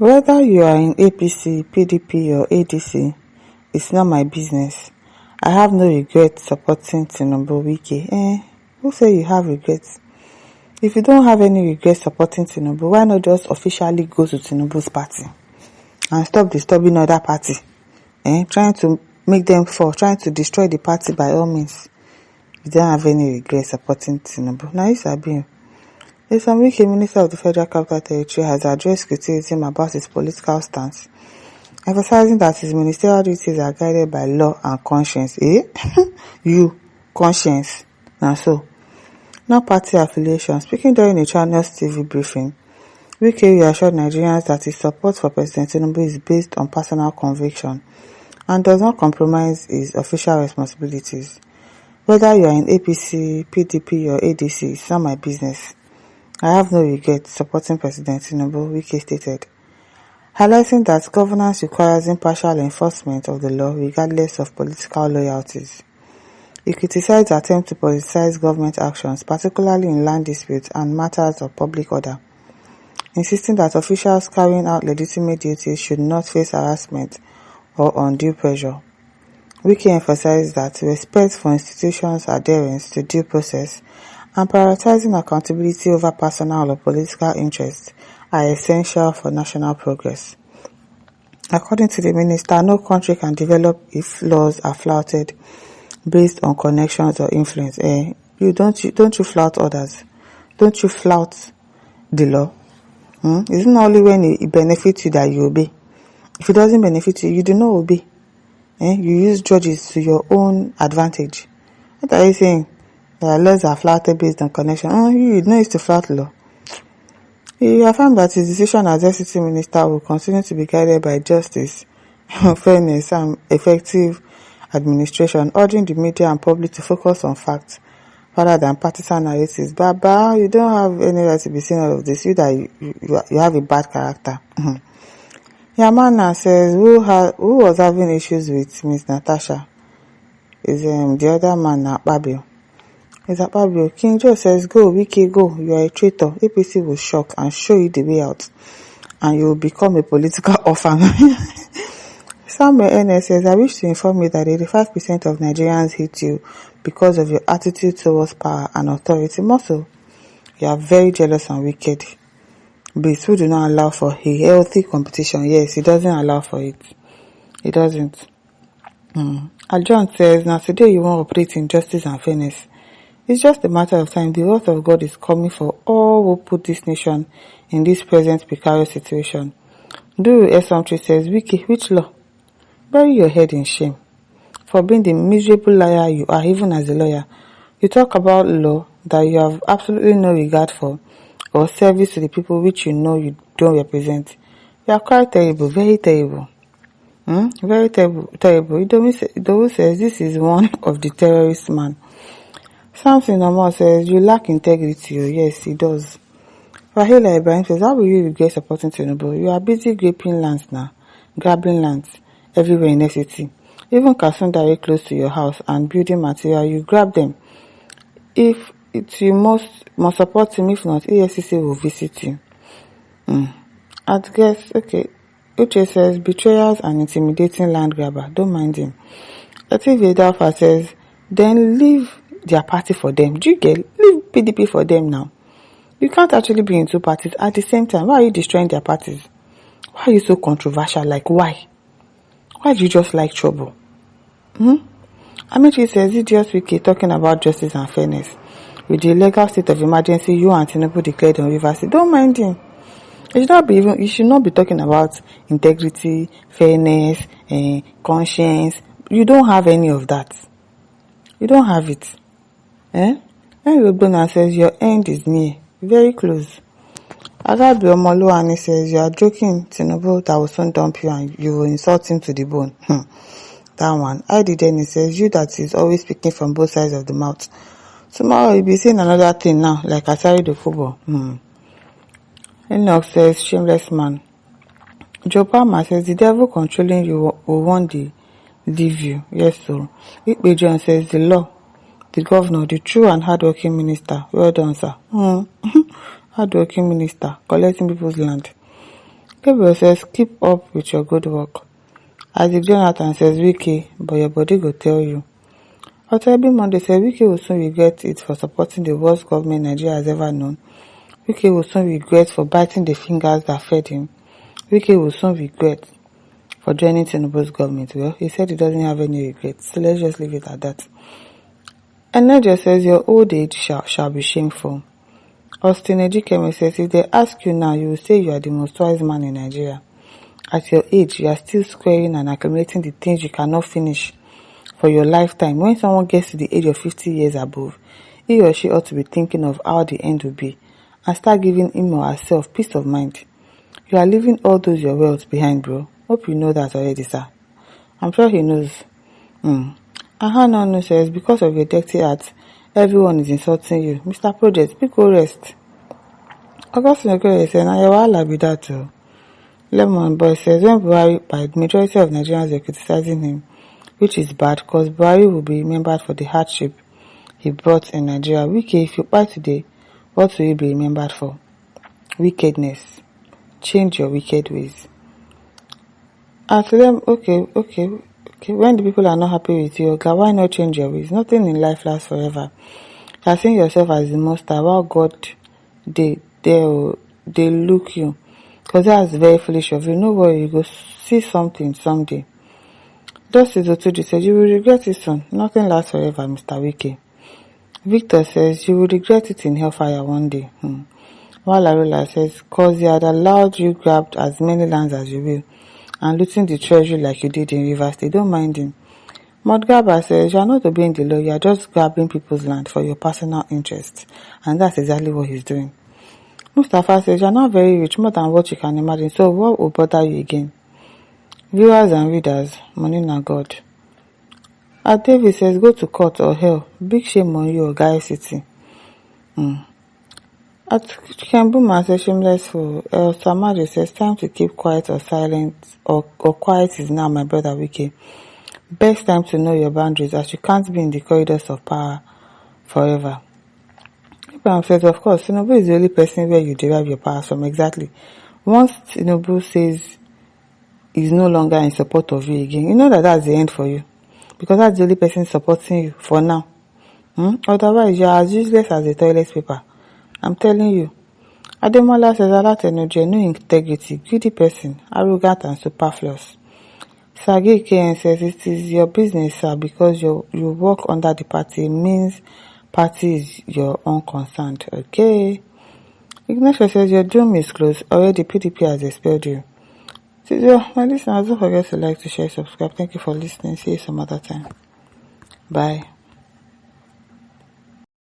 Whether you are in APC, PDP or ADC, it's not my business. I have no regret supporting Tinubu. Wike. Who say you have regrets? If you don't have any regrets supporting Tinubu, why not just officially go to Tinubu's party and stop disturbing other party? Trying to make them fall, trying to destroy the party by all means. You don't have any regrets supporting Tinubu. Now, it's Sabi. Some Wike, Minister of the Federal Capital Territory, has addressed criticism about his political stance, emphasizing that his ministerial duties are guided by law and conscience. You, conscience. Now so. Not party affiliation. Speaking during a Channels TV briefing, Wike reassured Nigerians that his support for President Tinubu is based on personal conviction and does not compromise his official responsibilities. Whether you are in APC, PDP or ADC, it's not my business. I have no regret supporting President Tinubu, Wike stated, highlighting that governance requires impartial enforcement of the law regardless of political loyalties. He criticized the attempt to politicize government actions, particularly in land disputes and matters of public order, insisting that officials carrying out legitimate duties should not face harassment or undue pressure. Wike emphasized that respect for institutions' adherence to due process and prioritizing accountability over personal or political interests are essential for national progress. According to the minister, no country can develop if laws are flouted based on connections or influence. Don't you flout others? Don't you flout the law? It's not only when it benefits you that you obey. If it doesn't benefit you, you do not obey. You use judges to your own advantage. What are you saying? Laws are flouted based on connection. You know it's to flout law. He affirmed that his decision as FCT minister will continue to be guided by justice, fairness and effective administration, urging the media and public to focus on facts rather than partisan narratives. Baba, you don't have any right to be saying all of this. You have a bad character. Yamana says who was having issues with Miss Natasha is the other man, Akpabio. Is Akpabio. King Joe says go, Wike, go. You are a traitor. APC will shock and show you the way out, and you will become a political orphan. Samuel NS says, I wish to inform you that 85% of Nigerians hate you because of your attitude towards power and authority. Also, you are very jealous and wicked. Beasts who do not allow for a healthy competition. Yes, he doesn't allow for it. He doesn't. John says, now today you won't operate in justice and fairness. It's just a matter of time. The wrath of God is coming for all who put this nation in this present precarious situation. Duru Esomtri says, Wike, which law? Bury your head in shame for being the miserable liar you are, even as a lawyer. You talk about law that you have absolutely no regard for or service to the people which you know you don't represent. You are quite terrible, very terrible. Very terrible. Idowu says this is one of the terrorist man. Samson Omo says you lack integrity. Yes, he does. Rahila Ibrahim says, how will you regret supporting Tinubu? You are busy grabbing lands everywhere in FCT. Even Kasun very close to your house and building material, you grab them. If you must support him, if not, EFCC will visit you. I'd guess, okay. Uche says, betrayers and intimidating land grabber. Don't mind him. Latif Alpha says, then leave their party for them. Do you get? Leave PDP for them now. You can't actually be in two parties at the same time. Why are you destroying their parties? Why are you so controversial? Like, why? Why do you just like trouble? Amici says, idiot Wike talking about justice and fairness. With the legal state of emergency you and Tinubu declared on Rivers State, don't mind him. You should not be talking about integrity, fairness, conscience. You don't have any of that. You don't have it. Enrobona says your end is near, very close. Agabi Omoluwani says you are joking. Tinubu that will soon dump you and you will insult him to the bone. That one. ID Dennis says you that is always speaking from both sides of the mouth. Tomorrow you'll be saying another thing now, like Asari the football. Enoch says shameless man. Joe Palmer says the devil controlling you will one day leave you. Yes, so. Ikpe John says the law, the governor, the true and hardworking minister. Well done, sir. Hardworking minister, collecting people's land. Gabriel says, keep up with your good work. Isaac Jonathan says, Wike, but your body go tell you. Otabi Monday says, Wike will soon regret it for supporting the worst government Nigeria has ever known. Wike will soon regret for biting the fingers that fed him. Wike will soon regret for joining Tinubu's government. Well, he said he doesn't have any regrets, so let's just leave it at that. And Nadia says, your old age shall be shameful. Austin Ejikeme says, if they ask you now, you will say you are the most wise man in Nigeria. At your age, you are still squaring and accumulating the things you cannot finish for your lifetime. When someone gets to the age of 50 years above, he or she ought to be thinking of how the end will be and start giving him or herself peace of mind. You are leaving all those your wealth behind, bro. Hope you know that already, sir. I'm sure he knows. Ahanonu says, because of your dirty heart, everyone is insulting you. Mr. Project, speak or rest. Augustine Okoye says, now your wahala be that too. Lemon Boy says, when Buhari, by the majority of Nigerians, are criticizing him, which is bad, because Buhari will be remembered for the hardship he brought in Nigeria. Wike, if you buy today, what will you be remembered for? Wickedness. Change your wicked ways. And to them, okay. When the people are not happy with you, okay, why not change your ways? Nothing in life lasts forever. You are seeing yourself as the monster, while God, they look you. Because that's very foolish of you. No worry, you go see something someday. Justice Otuji says, you will regret it soon. Nothing lasts forever, Mr. Wike. Victor says, you will regret it in hellfire one day. While Arola says, cause he had allowed you grabbed as many lands as you will, and looting the treasury like you did in Rivers, they don't mind him. Modgaba says, you are not obeying the law, you are just grabbing people's land for your personal interest. And that's exactly what he's doing. Mustafa says, you are not very rich, more than what you can imagine, so what will bother you again? Viewers and readers, money na God. David says, go to court or hell. Big shame on you, Guy City. At Kembuma says, shameless fool. El Samadi says, time to keep quiet or silent, or quiet is now, my brother Wike. Best time to know your boundaries, as you can't be in the corridors of power forever. Abraham says, of course, Tinubu is the only person where you derive your power from. Exactly. Once Tinubu says he's no longer in support of you again, you know that that's the end for you. Because that's the only person supporting you for now. Otherwise, you are as useless as a toilet paper. I'm telling you. Ademola says, Alatenuje, no integrity, greedy person, arrogant and superfluous. Sagi KN says, it is your business, sir, because you work under the party. It means party is your own concern. Okay. Ignatius says, your doom is close. Already PDP has expelled you. So, my listeners, don't forget to like, to share, subscribe. Thank you for listening. See you some other time. Bye.